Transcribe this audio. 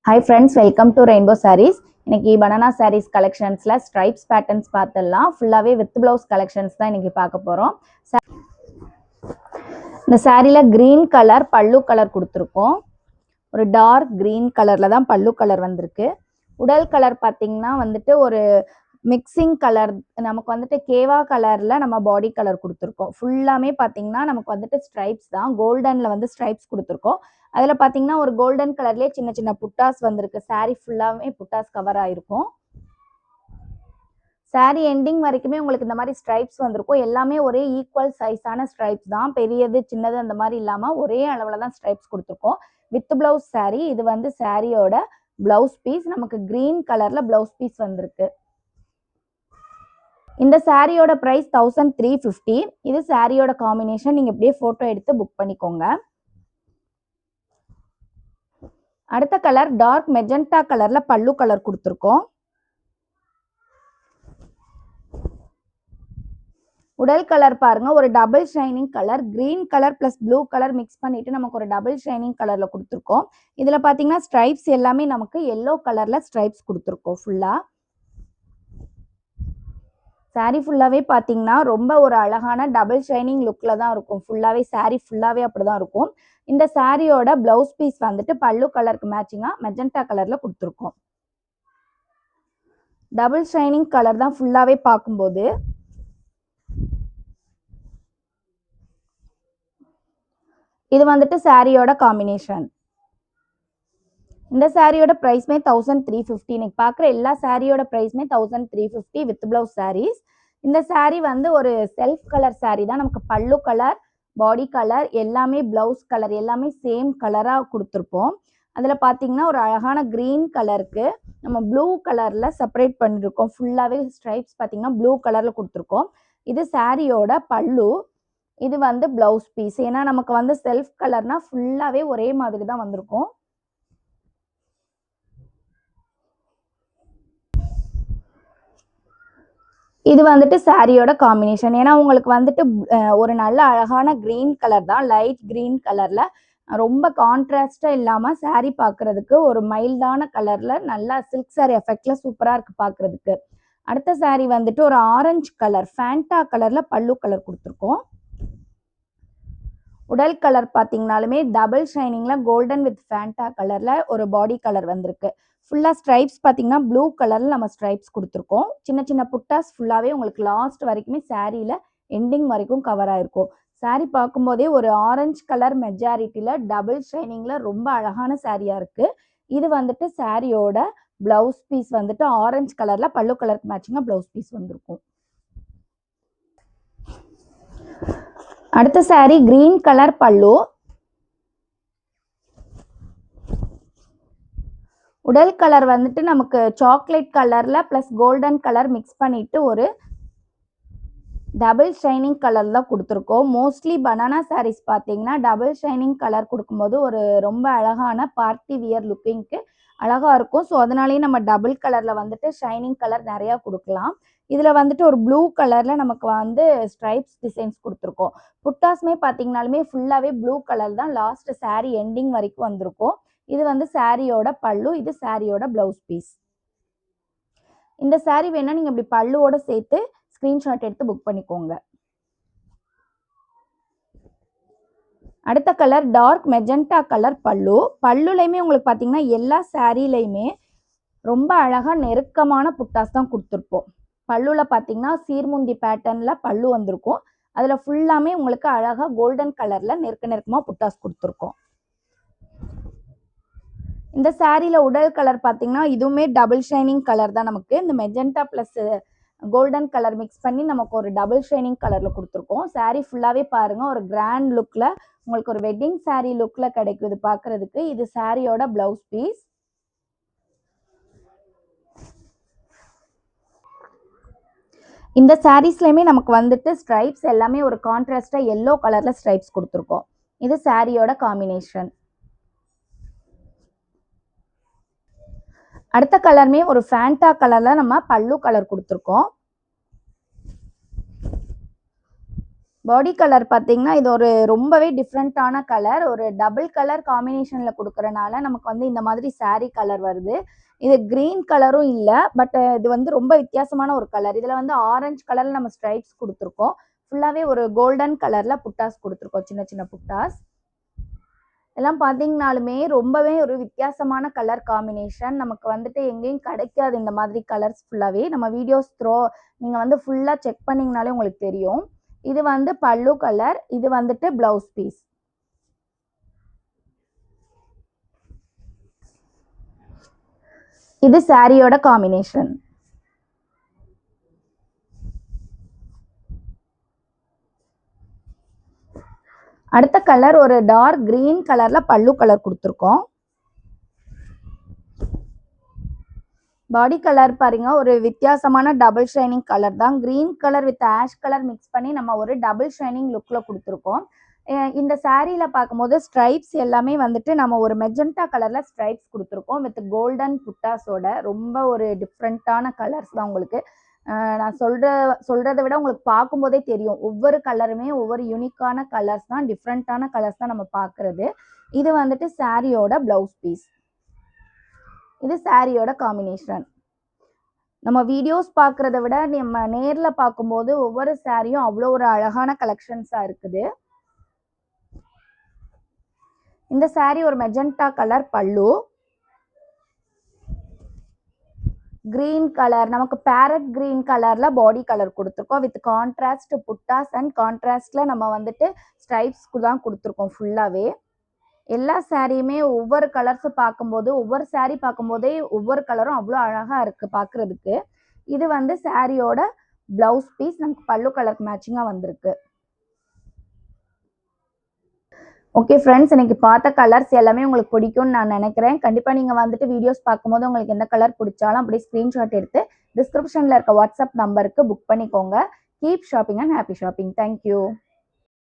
Hi friends, welcome to Rainbow Sarees. இன்னைக்கு banana sarees collectionsல stripes patterns பார்த்தலாம். ஃபுல்லாவே with blouse collections தான் இன்னைக்கு பார்க்க போறோம். இந்த சாரில green color பல்லு கலர் கொடுத்திருக்கோம். ஒரு டார்க் green கலர்ல தான் பல்லு கலர் வந்திருக்கு. உடல் கலர் பாத்தீங்கன்னா வந்துட்டு ஒரு மிக்சிங் கலர் நமக்கு வந்துட்டு கேவா கலர்ல நம்ம பாடி கலர் கொடுத்துருக்கோம். ஃபுல்லாமே பாத்தீங்கன்னா நமக்கு வந்துட்டு ஸ்ட்ரைப்ஸ் தான். கோல்டன்ல வந்து ஸ்ட்ரைப்ஸ் கொடுத்துருக்கோம். அதுல பாத்தீங்கன்னா ஒரு கோல்டன் கலர்லயே சின்ன சின்ன புட்டாஸ் வந்திருக்கு. சாரி ஃபுல்லாவே புட்டாஸ் கவர் ஆயிருக்கும். சாரி எண்டிங் வரைக்குமே உங்களுக்கு இந்த மாதிரி ஸ்ட்ரைப்ஸ் வந்திருக்கும். எல்லாமே ஒரே ஈக்குவல் சைஸான ஸ்ட்ரைப்ஸ் தான். பெரியது சின்னது அந்த மாதிரி இல்லாம ஒரே அளவுல தான் ஸ்ட்ரைப்ஸ் கொடுத்துருக்கோம். With blouse sorry. இது வந்து சாரியோட பிளவுஸ் பீஸ். நமக்கு கிரீன் கலர்ல பிளவுஸ் பீஸ் வந்திருக்கு. இந்த சாரியோட பிரைஸ் 1350. இது சாரியோட காம்பினேஷன். நீங்க இப்படியே போட்டோ எடுத்து புக் பண்ணிக்கோங்க. அடுத்த கலர் டார்க் மெஜெண்டா கலர்ல பல்லு கலர் கொடுத்துருக்கோம். உடல் கலர் பாருங்க, ஒரு double shining colour. Green colour plus blue colour mix பண்ணிட்டு நமக்கு ஒரு டபுள் ஷைனிங் கலர்ல கொடுத்துருக்கோம். இதுல பாத்தீங்கன்னா ஸ்ட்ரைப்ஸ் எல்லாமே நமக்கு எல்லோ கலர்ல ஸ்ட்ரைப்ஸ் கொடுத்துருக்கோம். ஃபுல்லா சாரி ஃபுல்லாவே பாத்தீங்கன்னா ரொம்ப ஒரு அழகான டபுள் ஷைனிங் லுக்ல தான் இருக்கும். ஃபுல்லாவே சாரி ஃபுல்லாவே அப்படிதான் இருக்கும். இந்த சாரியோட பிளவுஸ் பீஸ் வந்துட்டு பல்லு கலருக்கு மேட்சிங்கா மெஜெண்டா கலர்ல கொடுத்துருக்கோம். டபுள் ஷைனிங் கலர் தான் ஃபுல்லாவே பார்க்கும்போது. இது வந்துட்டு சாரியோட காம்பினேஷன். இந்த சாரியோட பிரைஸ்மே 1350. இன்னைக்கு பார்க்குற எல்லா சாரியோட பிரைஸ்மே 1350 வித் பிளவுஸ் சாரீஸ். இந்த சாரி வந்து ஒரு செல்ஃப் கலர் சாரி தான். நமக்கு பல்லு கலர், பாடி கலர் எல்லாமே பிளவுஸ் கலர் எல்லாமே சேம் கலராக கொடுத்துருப்போம். அதில் பார்த்தீங்கன்னா ஒரு அழகான க்ரீன் கலருக்கு நம்ம ப்ளூ கலரில் செப்பரேட் பண்ணியிருக்கோம். ஃபுல்லாகவே ஸ்ட்ரைப்ஸ் பார்த்தீங்கன்னா ப்ளூ கலரில் கொடுத்துருக்கோம். இது சாரியோட பல்லு. இது வந்து பிளவுஸ் பீஸ். ஏன்னா நமக்கு வந்து செல்ஃப் கலர்னா ஃபுல்லாகவே ஒரே மாதிரி தான் வந்திருக்கும். இது வந்துட்டு சாரியோட காம்பினேஷன். ஏன்னா உங்களுக்கு வந்துட்டு ஒரு நல்ல அழகான கிரீன் கலர் தான். லைட் கிரீன் கலர்ல ரொம்ப கான்ட்ராஸ்டா இல்லாம சாரி பாக்குறதுக்கு ஒரு மைல்டான கலர்ல நல்லா சில்க் சாரி எஃபெக்ட்ல சூப்பரா இருக்கு பாக்குறதுக்கு. அடுத்த சாரி வந்துட்டு ஒரு ஆரஞ்சு கலர் ஃபேண்டா கலர்ல பல்லு கலர் கொடுத்துருக்கோம். உடல் கலர் பாத்தீங்கன்னாலுமே டபுள் ஷைனிங்ல கோல்டன் வித் ஃபேண்டா கலர்ல ஒரு பாடி கலர் வந்திருக்கு. ஃபுல்லா ஸ்ட்ரைப்ஸ் பாத்தீங்கன்னா ப்ளூ கலர்ல நம்ம ஸ்ட்ரைப்ஸ் கொடுத்துருக்கோம். சின்ன சின்ன புட்டாஸ் ஃபுல்லாவே உங்களுக்கு லாஸ்ட் வரைக்குமே சாரியில எண்டிங் வரைக்கும் கவர் ஆயிருக்கும். சாரி பார்க்கும்போதே ஒரு ஆரஞ்சு கலர் மெஜாரிட்டியில டபுள் ஷைனிங்ல ரொம்ப அழகான சாரியா இருக்கு. இது வந்துட்டு சாரியோட பிளவுஸ் பீஸ் வந்துட்டு ஆரஞ்சு கலர்ல பல்லு கலருக்கு மேட்சிங்கா பிளவுஸ் பீஸ் வந்திருக்கும். அடுத்த சாரி கிரீன் கலர் பல்லு. உடல் கலர் வந்துட்டு நமக்கு சாக்லேட் கலர்ல பிளஸ் கோல்டன் கலர் மிக்ஸ் பண்ணிட்டு ஒரு டபுள் ஷைனிங் கலர் தான் கொடுத்துருக்கோம். மோஸ்ட்லி பனானா சாரீஸ் பார்த்தீங்கன்னா டபுள் ஷைனிங் கலர் கொடுக்கும்போது ஒரு ரொம்ப அழகான பார்ட்டி வியர் லுக்கிங்க்கு அழகா இருக்கும். ஸோ அதனாலேயே நம்ம டபுள் கலர்ல வந்துட்டு ஷைனிங் கலர் நிறையா கொடுக்கலாம். இதுல வந்துட்டு ஒரு ப்ளூ கலர்ல நமக்கு வந்து ஸ்ட்ரைப்ஸ் டிசைன்ஸ் கொடுத்துருக்கோம். புட்டாஸ்மே பார்த்தீங்கன்னாலுமே ஃபுல்லாவே ப்ளூ கலர் தான் லாஸ்ட் சாரி எண்டிங் வரைக்கும் வந்திருக்கும். இது வந்து சாரியோட பல்லு. இது சாரியோட பிளவுஸ் பீஸ். இந்த சாரி வேணா நீங்க இப்படி பல்லுவோட சேர்த்து ஸ்கிரீன்ஷாட் எடுத்து புக் பண்ணிக்கோங்க. அடுத்த கலர் டார்க் மெஜெண்டா கலர் பல்லு. பல்லுலையுமே உங்களுக்கு பார்த்தீங்கன்னா எல்லா சாரிலையுமே ரொம்ப அழகா நெருக்கமான புட்டாஸ் தான் கொடுத்துருப்போம். பல்லுல பார்த்தீங்கன்னா சீர்முந்தி பேட்டர்ன்ல பல்லு வந்திருக்கும். அதுல ஃபுல்லாமே உங்களுக்கு அழகா கோல்டன் கலர்ல நெருக்கமா புட்டாஸ் கொடுத்துருக்கோம். இந்த சாரியில உடல் கலர் பார்த்தீங்கன்னா இதுவுமே டபுள் ஷைனிங் கலர் தான். நமக்கு இந்த magenta plus golden colour mix பண்ணி நமக்கு ஒரு டபுள் ஷைனிங் கலர்ல கொடுத்துருக்கோம். சாரி ஃபுல்லாவே பாருங்க ஒரு கிராண்ட் லுக்ல உங்களுக்கு ஒரு வெட்டிங் சாரி லுக்ல கிடைக்கும் இது பார்க்கிறதுக்கு. இது சாரியோட பிளவுஸ் பீஸ். இந்த சாரீஸ்லயுமே நமக்கு வந்துட்டு ஸ்ட்ரைப்ஸ் எல்லாமே ஒரு கான்ட்ராஸ்டா எல்லோ கலர்ல ஸ்ட்ரைப்ஸ் கொடுத்துருக்கோம். இது சாரியோட காம்பினேஷன். அடுத்த கலருமே ஒரு ஃபேண்டா கலர்ல நம்ம பல்லு கலர் கொடுத்துருக்கோம். பாடி கலர் பார்த்தீங்கன்னா இது ஒரு ரொம்பவே டிஃப்ரெண்ட்டான கலர். ஒரு டபுள் கலர் காம்பினேஷன்ல குடுக்கறனால நமக்கு வந்து இந்த மாதிரி சாரி கலர் வருது. இது கிரீன் கலரும் இல்ல. பட் இது வந்து ரொம்ப வித்தியாசமான ஒரு கலர். இதுல வந்து ஆரஞ்சு கலர்ல நம்ம ஸ்ட்ரைப்ஸ் குடுத்துருக்கோம். ஃபுல்லாவே ஒரு கோல்டன் கலர்ல புட்டாஸ் குடுத்துருக்கோம். சின்ன சின்ன புட்டாஸ். எல்லாம் பார்த்தீங்கனாலுமே ரொம்பவே ஒரு வித்தியாசமான கலர் காம்பினேஷன். நமக்கு வந்துட்டு எங்கேயும் கிடைக்காது இந்த மாதிரி கலர்ஸ் ஃபுல்லாவே. நம்ம வீடியோஸ் நீங்க வந்து ஃபுல்லா செக் பண்ணீங்கனாலே உங்களுக்கு தெரியும். இது வந்து பல்லு கலர். இது வந்துட்டு பிளவுஸ் பீஸ். இது சாரியோட காம்பினேஷன். அடுத்த கலர் ஒரு டார்க் கிரீன் கலர்ல பல்லு கலர் கொடுத்துருக்கோம். பாடி கலர் பாருங்க ஒரு வித்தியாசமான டபுள் ஷைனிங் கலர் தான். Green colour with ash colour mix பண்ணி நம்ம ஒரு டபுள் ஷைனிங் லுக்ல கொடுத்துருக்கோம். இந்த சாரியில பார்க்கும்போது ஸ்ட்ரைப்ஸ் எல்லாமே வந்துட்டு நம்ம ஒரு மெஜெண்டா கலர்ல ஸ்ட்ரைப்ஸ் கொடுத்துருக்கோம் வித் கோல்டன் புட்டாஸோட. ரொம்ப ஒரு டிஃப்ரெண்ட்டான கலர்ஸ் தான் உங்களுக்கு. நான் சொல்றதை விட உங்களுக்கு பார்க்கும்போதே தெரியும். ஒவ்வொரு கலருமே ஒவ்வொரு யூனிக்கான கலர்ஸ் தான், டிஃப்ரெண்ட்டான கலர்ஸ் தான் நம்ம பார்க்கறது. இது வந்துட்டு சாரியோட பிளவுஸ் பீஸ். இது சாரியோட காம்பினேஷன். நம்ம வீடியோஸ் பார்க்கறத விட நம்ம நேர்ல பார்க்கும்போது ஒவ்வொரு சாரியும் அவ்வளோ ஒரு அழகான கலெக்ஷன்ஸா இருக்குது. இந்த சாரி ஒரு மெஜெண்டா கலர் பல்லு. கிரீன் கலர் நமக்கு பேரட் கிரீன் கலர்ல பாடி கலர் கொடுத்துருக்கோம் வித் கான்ட்ராஸ்ட் புட்டாஸ் அண்ட் கான்ட்ராஸ்ட்ல நம்ம வந்துட்டு ஸ்ட்ரைப்ஸ்க்கு தான் கொடுத்துருக்கோம் ஃபுல்லாவே. எல்லா சாரியுமே ஒவ்வொரு கலர்ஸ் பார்க்கும்போது ஒவ்வொரு சாரி பார்க்கும்போதே ஒவ்வொரு கலரும் அவ்வளோ அழகா இருக்கு பார்க்கறதுக்கு. இது வந்து சாரியோட பிளவுஸ் பீஸ். நமக்கு பல்லு கலருக்கு மேட்சிங்கா வந்திருக்கு. ஓகே ஃப்ரெண்ட்ஸ், இன்னைக்கு பார்த்த கலர்ஸ் எல்லாமே உங்களுக்கு பிடிக்கும்னு நான் நினைக்கிறேன். கண்டிப்பா நீங்க வந்துட்டு வீடியோஸ் பார்க்கும்போது உங்களுக்கு எந்த கலர் பிடிச்சாலும் அப்படியே ஸ்கிரீன்ஷாட் எடுத்து டிஸ்கிரிப்ஷன்ல இருக்க வாட்ஸ்அப் நம்பருக்கு புக் பண்ணிக்கோங்க. Keep shopping and happy shopping. Thank you.